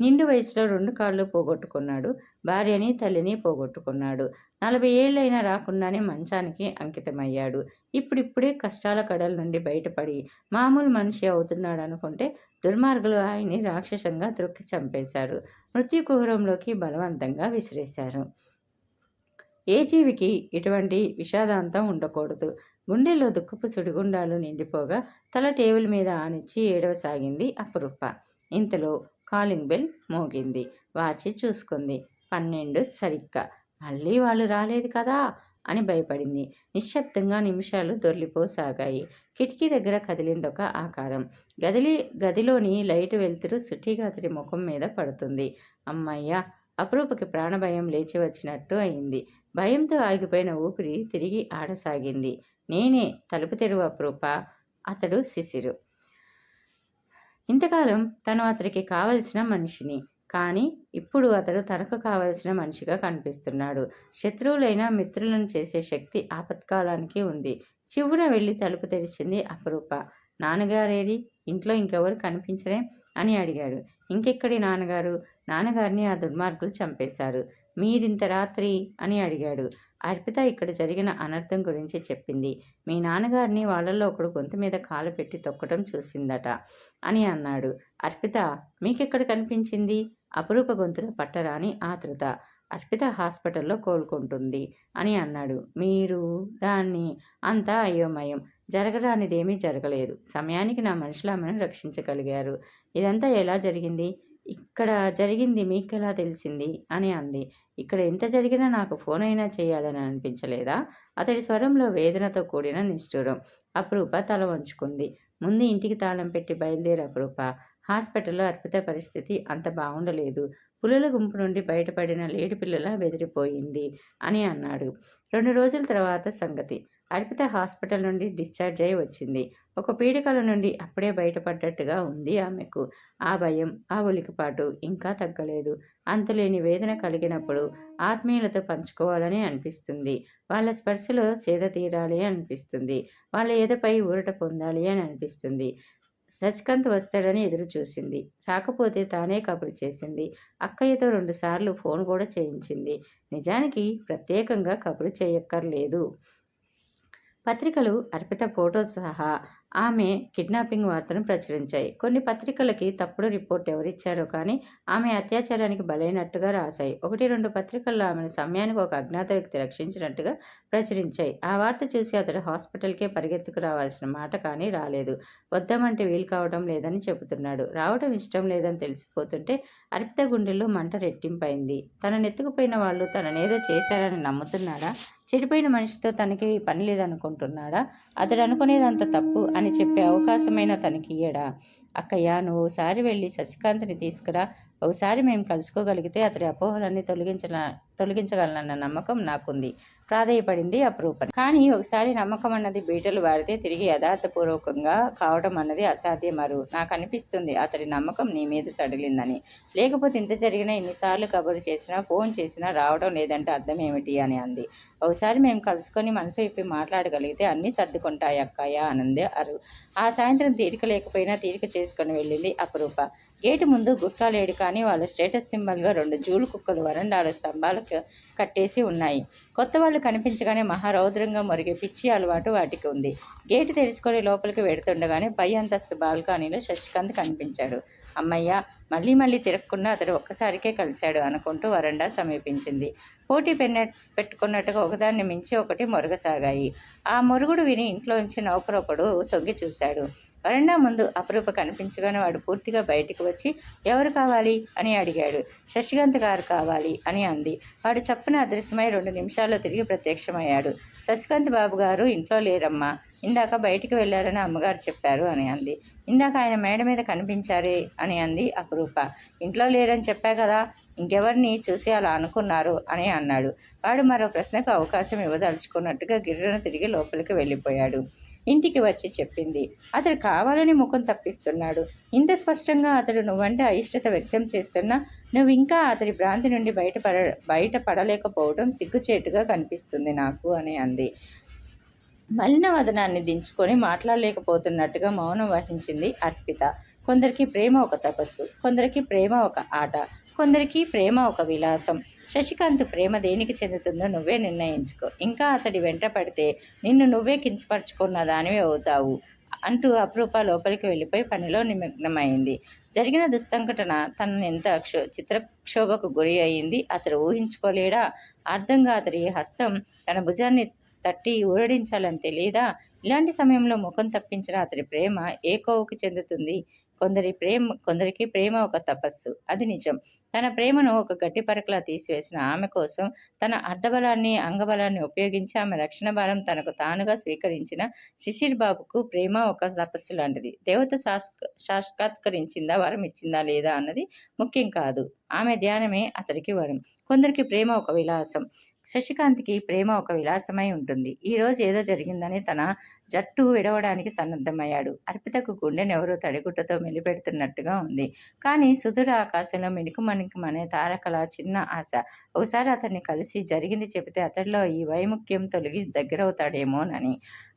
నిండు వయసులో 2 కాళ్ళు పోగొట్టుకున్నాడు. భార్యని, తల్లిని పోగొట్టుకున్నాడు. 40 ఏళ్లైనా రాకుండానే మంచానికి అంకితమయ్యాడు. ఇప్పుడిప్పుడే కష్టాల కడల నుండి బయటపడి మామూలు మనిషి అవుతున్నాడనుకుంటే దుర్మార్గులు ఆయన్ని రాక్షసంగా త్రొక్కి చంపేశారు. మృత్యుకుహరంలోకి బలవంతంగా విసిరేశారు. ఏ జీవికి ఇటువంటి విషాదాంతం ఉండకూడదు. గుండెల్లో దుఃఖపు సుడిగుండాలు నిండిపోగా తల టేబుల్ మీద ఆనిచ్చి ఏడవసాగింది అపురూప. ఇంతలో కాలింగ్ బెల్ మోగింది. వాచి చూసుకుంది. 12 సరిగ్గా. మళ్ళీ వాళ్ళు రాలేదు కదా అని భయపడింది. నిశ్శబ్దంగా నిమిషాలు దొర్లిపోసాగాయి. కిటికీ దగ్గర కదిలిందొక ఆకారం. గదిలోని లైటు వెలుతురు సుట్టిగా అతడి ముఖం మీద పడుతుంది. అమ్మయ్య! అపురూపకి ప్రాణభయం లేచి వచ్చినట్టు అయింది. భయంతో ఆగిపోయిన ఊపిరి తిరిగి ఆడసాగింది. నేనే, తలుపు తెరువు అపురూప. అతడు శిశిరు. ఇంతకాలం తను అతడికి కావలసిన మనిషిని. కానీ ఇప్పుడు అతడు తనకు కావలసిన మనిషిగా కనిపిస్తున్నాడు. శత్రువులైన మిత్రులను చేసే శక్తి ఆపత్కాలానికి ఉంది. చివ్వున వెళ్ళి తలుపు తెరిచింది అపురూప. నాన్నగారేరి? ఇంట్లో ఇంకెవరు కనిపించరే అని అడిగాడు. ఇంకెక్కడి నాన్నగారు? నాన్నగారిని ఆ దుర్మార్గులు చంపేశారు. మీరింత రాత్రి అని అడిగాడు. అర్పిత ఇక్కడ జరిగిన అనర్థం గురించి చెప్పింది. మీ నాన్నగారిని వాళ్ళల్లో ఒకడు గొంతు మీద కాలు పెట్టి తొక్కటం చూసిందట అని అన్నాడు. అర్పిత మీకెక్కడ కనిపించింది? అపురూప గొంతులో పట్టరాని ఆతృత. అర్పిత హాస్పిటల్లో కోలుకుంటుంది అని అన్నాడు. మీరు దాన్ని అంతా అయోమయం. జరగరానిదేమీ జరగలేదు. సమయానికి నా మనుషులు ఆమెను రక్షించగలిగారు. ఇదంతా ఎలా జరిగింది? ఇక్కడ జరిగింది మీకెలా తెలిసింది అని అంది. ఇక్కడ ఎంత జరిగినా నాకు ఫోన్ అయినా చేయాలని అనిపించలేదా? అతడి స్వరంలో వేదనతో కూడిన నిష్ఠూరం. అపురూప తల వంచుకుంది. ముందు ఇంటికి తాళం పెట్టి బయలుదేరి అపురూప. హాస్పిటల్లో అర్పిత పరిస్థితి అంత బాగుండలేదు. పులుల గుంపు నుండి బయటపడిన లేడి పిల్లలా బెదిరిపోయింది అని అన్నాడు. 2 రోజుల తర్వాత సంగతి. అర్పిత హాస్పిటల్ నుండి డిశ్చార్జ్ అయి వచ్చింది. ఒక పీడికల నుండి అప్పుడే బయటపడ్డట్టుగా ఉంది ఆమెకు. ఆ భయం, ఆ ఉలికిపాటు ఇంకా తగ్గలేదు. అంతులేని వేదన కలిగినప్పుడు ఆత్మీయులతో పంచుకోవాలని అనిపిస్తుంది. వాళ్ళ స్పర్శలో సేద తీరాలి అనిపిస్తుంది. వాళ్ళ ఎదపై ఊరట పొందాలి అని అనిపిస్తుంది. శశికాంత్ వస్తాడని ఎదురు చూసింది. రాకపోతే తానే కబురు చేసింది. అక్కయ్యతో 2 సార్లు ఫోన్ కూడా చేయించింది. నిజానికి ప్రత్యేకంగా కబురు చేయక్కర్లేదు. పత్రికలు అర్పిత ఫోటో సహా ఆమె కిడ్నాపింగ్ వార్తను ప్రచురించాయి. కొన్ని పత్రికలకి తప్పుడు రిపోర్ట్ ఎవరిచ్చారో కానీ ఆమె అత్యాచారానికి బలైనట్టుగా రాశాయి. 1-2 పత్రికల్లో ఆమెను సమయానికి ఒక అజ్ఞాత వ్యక్తి రక్షించినట్టుగా ప్రచురించాయి. ఆ వార్త చూసి అతడు హాస్పిటల్కే పరిగెత్తుకు రావాల్సిన మాట కానీ రాలేదు. వద్దామంటే వీలు కావడం లేదని చెబుతున్నాడు. రావడం ఇష్టం లేదని తెలిసిపోతుంటే అర్పిత గుండెల్లో మంట రెట్టింపైంది. తననెత్తుకుపోయిన వాళ్ళు తననేదో చేశారని నమ్ముతున్నాడా? చెడిపోయిన మనిషితో తనకి పని లేదనుకుంటున్నాడా? అతడు అనుకునేదంత తప్పు అని చెప్పే అవకాశమైనా తనకియ్యడా? అక్కయ్య, నువ్వు ఒకసారి వెళ్ళి శశికాంత్ని తీసుకురా. ఒకసారి మేము కలుసుకోగలిగితే అతడి అపోహలన్నీ తొలగించగలనన్న నమ్మకం నాకుంది ప్రాధేయపడింది అపురూప. కానీ ఒకసారి నమ్మకం అన్నది బీటలు వారితే తిరిగి యథార్థపూర్వకంగా కావడం అన్నది అసాధ్యమరు. నాకు అనిపిస్తుంది అతడి నమ్మకం నీ మీద సడిలిందని. లేకపోతే ఇంత జరిగినా ఎన్నిసార్లు కబురు చేసినా ఫోన్ చేసినా రావడం లేదంటే అర్థం ఏమిటి అని అంది. ఒకసారి మేము కలుసుకొని మనసు విప్పి మాట్లాడగలిగితే అన్నీ సర్దుకుంటాయి అక్కయ్య అనంది అరు. ఆ సాయంత్రం తీరిక లేకపోయినా తీరిక చేసుకొని వెళ్ళింది అపురూప. గేటు ముందు గుట్కా లేడు కానీ వాళ్ళ స్టేటస్ సింబల్గా 2 జూలు కుక్కలు వరండాలో స్తంభాలకు కట్టేసి ఉన్నాయి. కొత్త వాళ్ళు కనిపించగానే మహారౌద్రంగా మొరిగే పిచ్చి అలవాటు వాటికి ఉంది. గేటు తెరుచుకొని లోపలికి వెడుతుండగానే పై అంతస్తు బాల్కనీలో శశికాంత్ కనిపించాడు. అమ్మయ్య, మళ్ళీ తిరగకుండా అతడు ఒక్కసారికే కలిశాడు అనుకుంటూ వరండా సమీపించింది. పోటీ పెట్టుకున్నట్టుగా ఒకదాన్ని మించి ఒకటి మొరగసాగాయి. ఆ మొరుగుడు విని ఇంట్లోంచి నౌకరొకడు తొంగి చూశాడు. వరండా ముందు అపురూప కనిపించగానే వాడు పూర్తిగా బయటికి వచ్చి ఎవరు కావాలి అని అడిగాడు. శశికాంత్ గారు కావాలి అని అంది. వాడు చప్పున అదృశ్యమై 2 నిమిషాల్లో తిరిగి ప్రత్యక్షమయ్యాడు. శశికాంత్ బాబు గారు ఇంట్లో లేరమ్మా. ఇందాక బయటికి వెళ్ళారని అమ్మగారు చెప్పారు అని అంది. ఇందాక ఆయన మేడ మీద కనిపించారే అని అంది అపురూప. ఇంట్లో లేరని చెప్పా కదా, ఇంకెవరిని చూసి అలా అనుకున్నారు అని అన్నాడు. వాడు మరో ప్రశ్నకు అవకాశం ఇవ్వదలుచుకున్నట్టుగా గిర్రున తిరిగి లోపలికి వెళ్ళిపోయాడు. ఇంటికి వచ్చి చెప్పింది. అతడు కావాలని ముఖం తప్పిస్తున్నాడు. ఇంత స్పష్టంగా అతడు నువ్వంటే అయిష్టత వ్యక్తం చేస్తున్నా నువ్వు ఇంకా అతడి భ్రాంతి నుండి బయటపడలేకపోవడం సిగ్గుచేటుగా కనిపిస్తుంది నాకు అని అంది. మలిన వదనాన్ని దించుకొని మాట్లాడలేకపోతున్నట్టుగా మౌనం వహించింది అర్పిత. కొందరికి ప్రేమ ఒక తపస్సు, కొందరికి ప్రేమ ఒక ఆట, కొందరికి ప్రేమ ఒక విలాసం. శశికాంత్ ప్రేమ దేనికి చెందుతుందో నువ్వే నిర్ణయించుకో. ఇంకా అతడి వెంట పడితే నిన్ను నువ్వే కించపరుచుకున్న దానివి అవుతావు అంటూ అపరూప లోపలికి వెళ్ళిపోయి పనిలో నిమగ్నమైంది. జరిగిన దుస్సంఘటన తనను ఎంత చిత్రక్షోభకు గురి అయింది అతడు ఊహించుకోలేడా? అర్థంగా అతడి హస్తం తన భుజాన్ని తట్టి ఊరడించాలని తెలియదా? ఇలాంటి సమయంలో ముఖం తప్పించిన అతడి ప్రేమ ఏ కోవకు చెందుతుంది? కొందరికి ప్రేమ ఒక తపస్సు, అది నిజం. తన ప్రేమను ఒక గట్టి పరకలా తీసివేసిన ఆమె కోసం తన అర్ధబలాన్ని, అంగబలాన్ని ఉపయోగించి ఆమె రక్షణ భారం తనకు తానుగా స్వీకరించిన శిశిర్ బాబుకు ప్రేమ ఒక తపస్సు లాంటిది. దేవత సాక్షాత్కరించిందా, వరం ఇచ్చిందా లేదా అన్నది ముఖ్యం కాదు. ఆమె ధ్యానమే అతడికి వరం. కొందరికి ప్రేమ ఒక విలాసం. శశికాంత్కి ప్రేమ ఒక విలాసమై ఉంటుంది. ఈరోజు ఏదో జరిగిందని తన జట్టు విడవడానికి సన్నద్ధమయ్యాడు. అర్పితకు గుండెనెవరో తడిగుడ్డతో మెలిపెడుతున్నట్టుగా ఉంది. కానీ సుదూర ఆకాశంలో మిణుకుమణుకుమనే తారకల చిన్న ఆశ. ఒకసారి అతన్ని కలిసి జరిగింది చెబితే అతడిలో ఈ వైముఖ్యం తొలగి దగ్గరవుతాడేమోనని.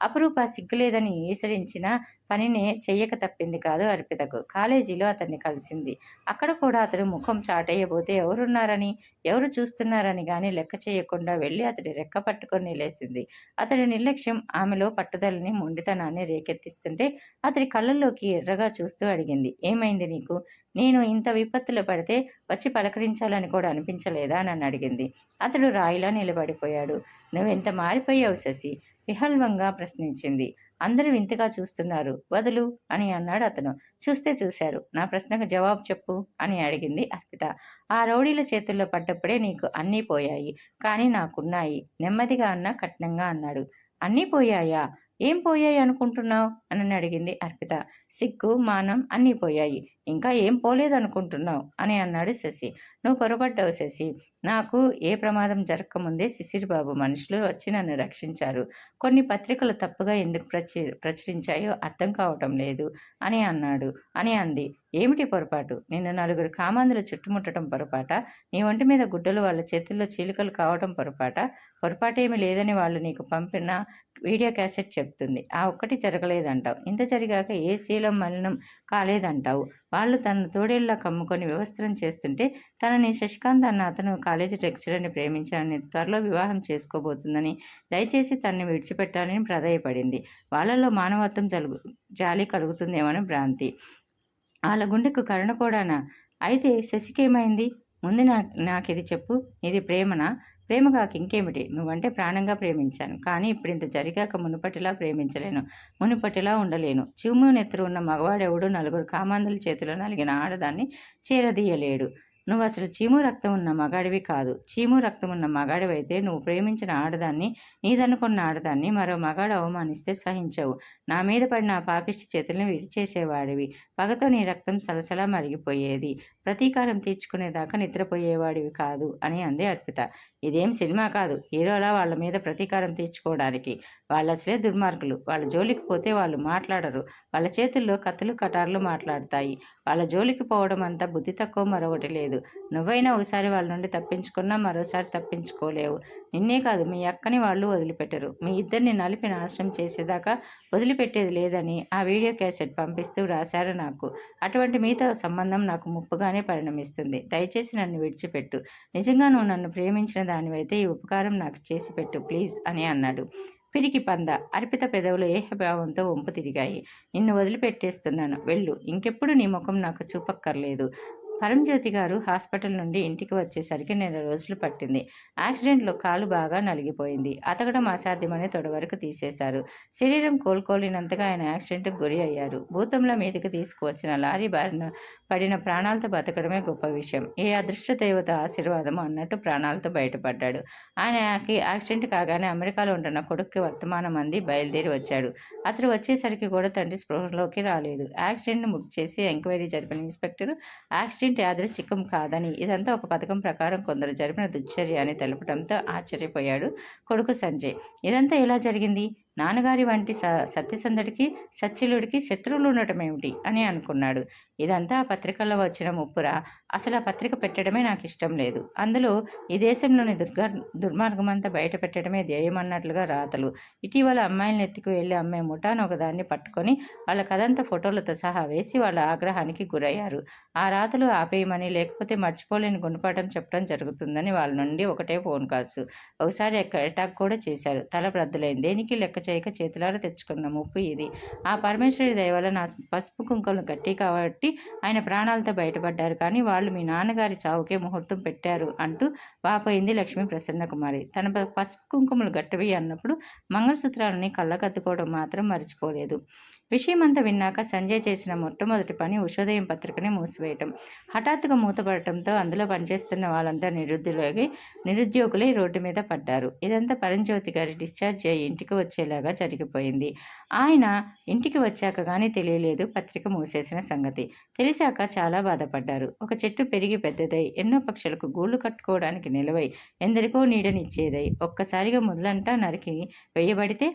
అపరూప సిగ్గులేదని ఈసరించిన పనినే చెయ్యక తప్పింది కాదు అర్పితకు. కాలేజీలో అతన్ని కలిసింది. అక్కడ కూడా అతడు ముఖం చాటేయబోతే ఎవరున్నారని, ఎవరు చూస్తున్నారని గాని లెక్క చేయకుండా వెళ్ళి అతడి రెక్క పట్టుకొని నిలేసింది. అతడి నిర్లక్ష్యం ఆమెలో పట్టుదలని, మొండితనాన్ని రేకెత్తిస్తుంటే అతడి కళ్ళల్లోకి ఎర్రగా చూస్తూ అడిగింది, ఏమైంది నీకు? నేను ఇంత విపత్తులో పడితే వచ్చి పలకరించాలని కూడా అనిపించలేదా? నన్ను అడిగింది. అతడు రాయిలా నిలబడిపోయాడు. నువ్వెంత మారిపోయావు శశి? విహల్వంగా ప్రశ్నించింది. అందరూ వింతగా చూస్తున్నారు, వదులు అని అన్నాడు అతను. చూస్తే చూశారు, నా ప్రశ్నకు జవాబు చెప్పు అని అడిగింది అర్పిత. ఆ రౌడీల చేతుల్లో పడ్డప్పుడే నీకు అన్నీ పోయాయి, కానీ నాకున్నాయి, నెమ్మదిగా అన్నా కఠినంగా అన్నాడు. అన్నీ పోయాయా? ఏం పోయాయి అనుకుంటున్నావు అని అడిగింది అర్పిత. సిగ్గు, మానం అన్నీ పోయాయి, ఇంకా ఏం పోలేదనుకుంటున్నావు అని అన్నాడు శశి. నువ్వు పొరపడ్డావు శశి. నాకు ఏ ప్రమాదం జరగకముందే శిశిర్ బాబు మనుషులు వచ్చి నన్ను రక్షించారు. కొన్ని పత్రికలు తప్పుగా ఎందుకు ప్రచురించాయో అర్థం కావటం లేదు అని అంది. ఏమిటి పొరపాటు? నిన్ను నలుగురు కామాంధులు చుట్టుముట్టడం పొరపాట? నీ ఒంటి మీద గుడ్డలు వాళ్ళ చేతుల్లో చీలికలు కావటం పొరపాట? పొరపాటేమీ లేదని వాళ్ళు నీకు పంపిన వీడియో క్యాసెట్ చెప్తుంది. ఆ ఒక్కటి జరగలేదంటావు. ఇంత జరిగాక ఏ శీలం మలినం కాలేదంటావు. వాళ్ళు తనను తోడేళ్లా కమ్ముకొని వ్యవస్థరం చేస్తుంటే తనని శశికాంత్ అన్న అతను కాలేజీ లెక్చరర్ని ప్రేమించాలని, త్వరలో వివాహం చేసుకోబోతుందని, దయచేసి తనని విడిచిపెట్టాలని ప్రాధేయపడింది. వాళ్ళలో మానవత్వం జాలి కలుగుతుందేమని భ్రాంతి. వాళ్ళ గుండెకు కరుణ కూడానా? అయితే శశికేమైంది? ముందు నాకిది చెప్పు. ఇది ప్రేమనా? ప్రేమ కాక ఇంకేమిటి? నువ్వంటే ప్రాణంగా ప్రేమించాను, కానీ ఇప్పుడింత జరిగాక మునుపటిలా ప్రేమించలేను, మునుపటిలా ఉండలేను. చివుము నెత్తురు ఉన్న మగవాడెవడు నలుగురు కామాంధుల చేతిలో నలిగిన ఆడదాన్ని చేరదీయలేడు. నువ్వు అసలు చీము రక్తం ఉన్న మగాడివి కాదు. చీము రక్తం ఉన్న మగాడివైతే నువ్వు ప్రేమించిన ఆడదాన్ని, నీదనుకున్న ఆడదాన్ని మరో మగాడు అవమానిస్తే సహించవు. నా మీద పడిన ఆ పాపిష్టి చేతుల్ని విరిచేసేవాడివి. పగతో నీ రక్తం సలసలా మరిగిపోయేది. ప్రతీకారం తీర్చుకునేదాకా నిద్రపోయేవాడివి కాదు అని అంది అర్పిత. ఇదేం సినిమా కాదు, హీరోలా వాళ్ళ మీద ప్రతీకారం తీర్చుకోవడానికి. వాళ్ళు అసలే దుర్మార్గులు. వాళ్ళ జోలికి పోతే వాళ్ళు మాట్లాడరు. వాళ్ళ చేతుల్లో కత్తులు కటార్లు మాట్లాడతాయి. వాళ్ళ జోలికి పోవడం అంతా బుద్ధి తక్కువ మరొకటి లేదు. నువ్వైనా ఒకసారి వాళ్ళ నుండి తప్పించుకున్నా మరోసారి తప్పించుకోలేవు. నిన్నే కాదు, మీ అక్కని వాళ్ళు వదిలిపెట్టరు. మీ ఇద్దరిని నలిపి నాశనం చేసేదాకా వదిలిపెట్టేది లేదని ఆ వీడియో క్యాసెట్ పంపిస్తూ రాశారు నాకు. అటువంటి మీతో సంబంధం నాకు ముప్పుగానే పరిణమిస్తుంది. దయచేసి నన్ను విడిచిపెట్టు. నిజంగా నువ్వు నన్ను ప్రేమించిన దానివైతే ఈ ఉపకారం నాకు చేసి పెట్టు ప్లీజ్ అని అన్నాడు. పిరికి పంద. అర్పిత పెదవులు ఏహభావంతో వంపు తిరిగాయి. నిన్ను వదిలిపెట్టేస్తున్నాను, వెళ్ళు. ఇంకెప్పుడు నీ ముఖం నాకు చూపక్కర్లేదు. పరంజ్యోతి గారు హాస్పిటల్ నుండి ఇంటికి వచ్చేసరికి 4 రోజులు పట్టింది. యాక్సిడెంట్లో కాలు బాగా నలిగిపోయింది. అతకడం అసాధ్యమని తొడ వరకు తీసేశారు. శరీరం కోలుకోలేనంతగా ఆయన యాక్సిడెంట్కు గురి అయ్యారు. భూతంలో మీదకి తీసుకువచ్చిన లారీ బారిన పడిన ప్రాణాలతో బతకడమే గొప్ప విషయం. ఏ అదృష్ట దేవత ఆశీర్వాదం అన్నట్టు ప్రాణాలతో బయటపడ్డాడు. ఆయనకి యాక్సిడెంట్ కాగానే అమెరికాలో ఉంటున్న కొడుక్కి వర్తమానం అంది బయలుదేరి వచ్చాడు. అతడు వచ్చేసరికి కూడా తండ్రి స్పృహలోకి రాలేదు. యాక్సిడెంట్ను బుక్ చేసి ఎంక్వైరీ జరిపిన ఇన్స్పెక్టర్ యాక్సిడెంట్ యాదృచ్ఛికం కాదని, ఇదంతా ఒక పథకం ప్రకారం కొందరు జరిపిన దుశ్చర్య అని తెలపడంతో ఆశ్చర్యపోయాడు కొడుకు సంజయ్. ఇదంతా ఎలా జరిగింది? నాన్నగారి వంటి సత్యసంధుడికి సచ్చిలుడికి శత్రువులు ఉండటం ఏమిటి అని అనుకున్నాడు. ఇదంతా ఆ పత్రికల్లో వచ్చిన ముప్పురా. అసలు ఆ పత్రిక పెట్టడమే నాకు ఇష్టం లేదు. అందులో ఈ దేశంలోని దుర్మార్గమంతా బయట పెట్టడమే ధ్యేయమన్నట్లుగా రాతలు. ఇటీవల అమ్మాయిలను ఎత్తుకు వెళ్ళి అమ్మే ముఠాను ఒకదాన్ని పట్టుకొని వాళ్ళ కథంతా ఫోటోలతో సహా వేసి వాళ్ళ ఆగ్రహానికి గురయ్యారు. ఆ రాతలు ఆపేయమని, లేకపోతే మర్చిపోలేని గుణపాఠం చెప్పడం జరుగుతుందని వాళ్ళ నుండి ఒకటే ఫోన్ కాల్స్. ఒకసారి అటాక్ కూడా చేశారు. తల బ్రద్దులైంది. దేనికి లెక్క చేయక చేతులారా తెచ్చుకున్న ముప్పు ఇది. ఆ పరమేశ్వరి దయ వల్ల నా పసుపు కుంకుమలు గట్టి కాబట్టి ఆయన ప్రాణాలతో బయటపడ్డారు. కానీ వాళ్ళు మీ నాన్నగారి చావుకే ముహూర్తం పెట్టారు అంటూ వాపోయింది లక్ష్మీ ప్రసన్నకుమారి. తన పసుపు కుంకుమలు గట్టివి అన్నప్పుడు మంగళసూత్రాలని కళ్ళకద్దుకోవడం మాత్రం మర్చిపోలేదు. విషయమంతా విన్నాక సంజయ్ చేసిన మొట్టమొదటి పని ఉషోదయం పత్రికని మూసివేయటం. హఠాత్తుగా మూతపడటంతో అందులో పనిచేస్తున్న వాళ్ళంతా నిరుద్యోగులై రోడ్డు మీద పడ్డారు. ఇదంతా పరంజ్యోతి గారి డిశ్చార్జ్ అయ్యి ఇంటికి వచ్చేలాగా జరిగిపోయింది. ఆయన ఇంటికి వచ్చాక కానీ తెలియలేదు పత్రిక మూసేసిన సంగతి. తెలిసాక చాలా బాధపడ్డారు. ఒక చెట్టు పెరిగి పెద్దదై ఎన్నో పక్షులకు గూళ్ళు కట్టుకోవడానికి నిలవై ఎందరికో నీడనిచ్చేదై ఒక్కసారిగా మొదలంటా నరికి వేయబడితే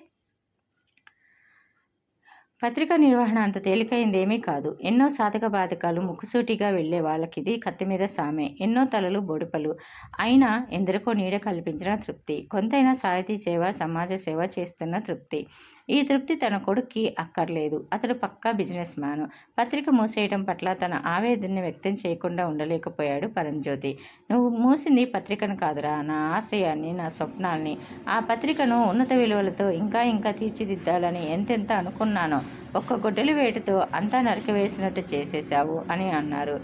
పత్రికా నిర్వహణ అంత తేలికైందేమీ కాదు. ఎన్నో సాధక బాధకాలు ముక్కుసూటిగా వెళ్లే వాళ్ళకిది కత్తి మీద సామే. ఎన్నో తలలు బొడుపలు అయినా ఎందరికో నీడ కల్పించిన తృప్తి. కొంతైనా సాహితీ సేవ, సమాజ సేవ చేస్తున్న తృప్తి. ఈ తృప్తి తన కొడుక్కి అక్కర్లేదు. అతడు పక్కా బిజినెస్ మ్యాను. పత్రిక మూసేయడం పట్ల తన ఆవేదనని వ్యక్తం చేయకుండా ఉండలేకపోయాడు పరంజ్యోతి. నువ్వు మూసింది పత్రికను కాదురా, నా ఆశయాన్ని, నా స్వప్నాల్ని. ఆ పత్రికను ఉన్నత విలువలతో ఇంకా ఇంకా తీర్చిదిద్దాలని ఎంతెంత అనుకున్నానో ఒక్క గొడ్డలి వేటుతో అంతా నరికివేసినట్టు చేసేశావు అని అన్నారు.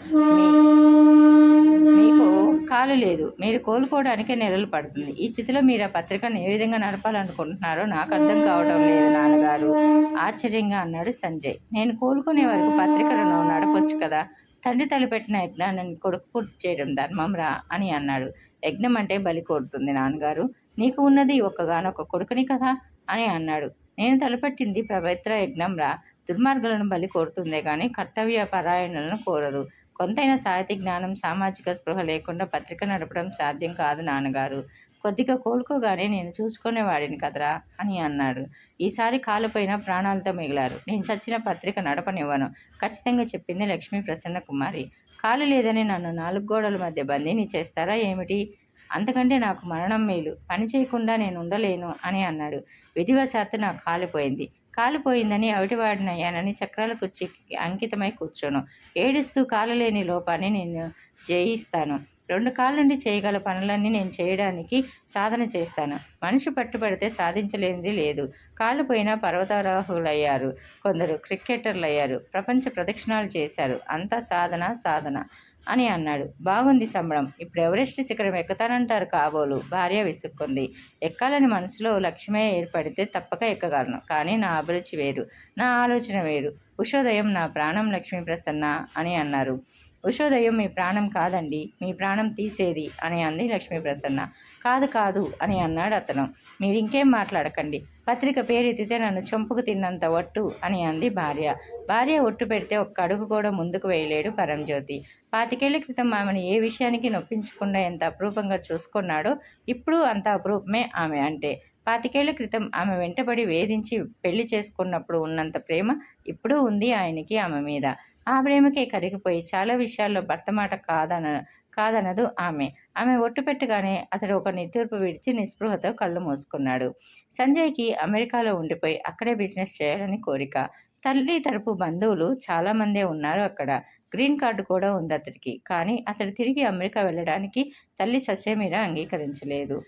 మీకు కాలు లేదు. మీరు కోలుకోవడానికే నెలలు పడుతుంది. ఈ స్థితిలో మీరు ఆ పత్రికను ఏ విధంగా నడపాలనుకుంటున్నారో నాకు అర్థం కావడం లేదు నాన్నగారు ఆశ్చర్యంగా అన్నాడు సంజయ్. నేను కోలుకునే వరకు పత్రికను నడపొచ్చు కదా. తండ్రి తలపెట్టిన యజ్ఞాన్ని కొడుకు పూర్తి చేయడం ధర్మంరా అని అన్నాడు. యజ్ఞం అంటే బలి కోరుతుంది నాన్నగారు. నీకు ఉన్నది ఒక్కగానొక్క కొడుకుని కదా అని అన్నాడు. నేను తలపెట్టింది పవిత్ర యజ్ఞంరా. దుర్మార్గులను బలి కోరుతుందే కానీ కర్తవ్య పరాయణులను కోరదు. కొంతైనా సాహితీ జ్ఞానం, సామాజిక స్పృహ లేకుండా పత్రిక నడపడం సాధ్యం కాదు నాన్నగారు. కొద్దిగా కోలుకోగానే నేను చూసుకునేవాడిని కదరా అని అన్నాడు. ఈసారి కాలుపైన ప్రాణాలతో మిగిలారు. నేను చచ్చిన పత్రిక నడపనివ్వను ఖచ్చితంగా చెప్పింది లక్ష్మీ ప్రసన్న కుమారి. కాలు లేదని నన్ను 4 గోడల మధ్య బందీని చేస్తారా ఏమిటి? అంతకంటే నాకు మరణం మేలు. పని చేయకుండా నేను ఉండలేను అని అన్నాడు. విధివశాత్తు నాకు కాలిపోయింది. కాలిపోయిందని అవిటివాడినయ్యానని చక్రాల కుర్చీకి అంకితమై కూర్చోను. ఏడుస్తూ కాలలేని లోపాన్ని నేను జయిస్తాను. 2 కాళ్ళుండి చేయగల పనులన్నీ నేను చేయడానికి సాధన చేస్తాను. మనిషి పట్టుబడితే సాధించలేనిది లేదు. కాళ్ళు పోయినా పర్వతారోహులయ్యారు, కొందరు క్రికెటర్లయ్యారు, ప్రపంచ ప్రదక్షిణాలు చేశారు. అంతా సాధన సాధన అని అన్నాడు. బాగుంది సంబడం. ఇప్పుడు ఎవరెస్ట్ శిఖరం ఎక్కుతానంటారు కాబోలు. భార్య విసుక్కుంది. ఎక్కాలని మనసులో లక్ష్యమే ఏర్పడితే తప్పక ఎక్కగలను. కానీ నా అభిరుచి వేరు, నా ఆలోచన వేరు. ఉషోదయం నా ప్రాణం లక్ష్మీ ప్రసన్న అని అన్నారు. ఉషోదయం మీ ప్రాణం కాదండి, మీ ప్రాణం తీసేది అని అంది లక్ష్మీ ప్రసన్న. కాదు కాదు అని అన్నాడు అతను. మీరింకేం మాట్లాడకండి. పత్రిక పేరెత్తితే నన్ను చంపుకు తిన్నంత ఒట్టు అని అంది భార్య. భార్య ఒట్టు పెడితే ఒక్క అడుగు కూడా ముందుకు వేయలేడు పరంజ్యోతి. 25 ఏళ్ల క్రితం ఆమెను ఏ విషయానికి నొప్పించకుండా ఎంత అపురూపంగా చూసుకున్నాడో ఇప్పుడు అంత అపురూపమే ఆమె అంటే. 25 ఏళ్ల క్రితం ఆమె వెంటబడి వేధించి పెళ్లి చేసుకున్నప్పుడు ఉన్నంత ప్రేమ ఇప్పుడు ఉంది ఆయనకి ఆమె మీద. ఆ ప్రేమకే కరిగిపోయి చాలా విషయాల్లో భర్త మాట కాదనదు ఆమె. ఆమె ఒట్టు పెట్టగానే అతడు ఒక నిట్టూర్పు విడిచి నిస్పృహతో కళ్ళు మూసుకున్నాడు. సంజయ్కి అమెరికాలో ఉండిపోయి అక్కడే బిజినెస్ చేయాలని కోరిక. తల్లి తరపు బంధువులు చాలామందే ఉన్నారు అక్కడ. గ్రీన్ కార్డు కూడా ఉంది అతడికి. కానీ అతడు తిరిగి అమెరికా వెళ్ళడానికి తల్లి ససేమిరా అంగీకరించలేదు.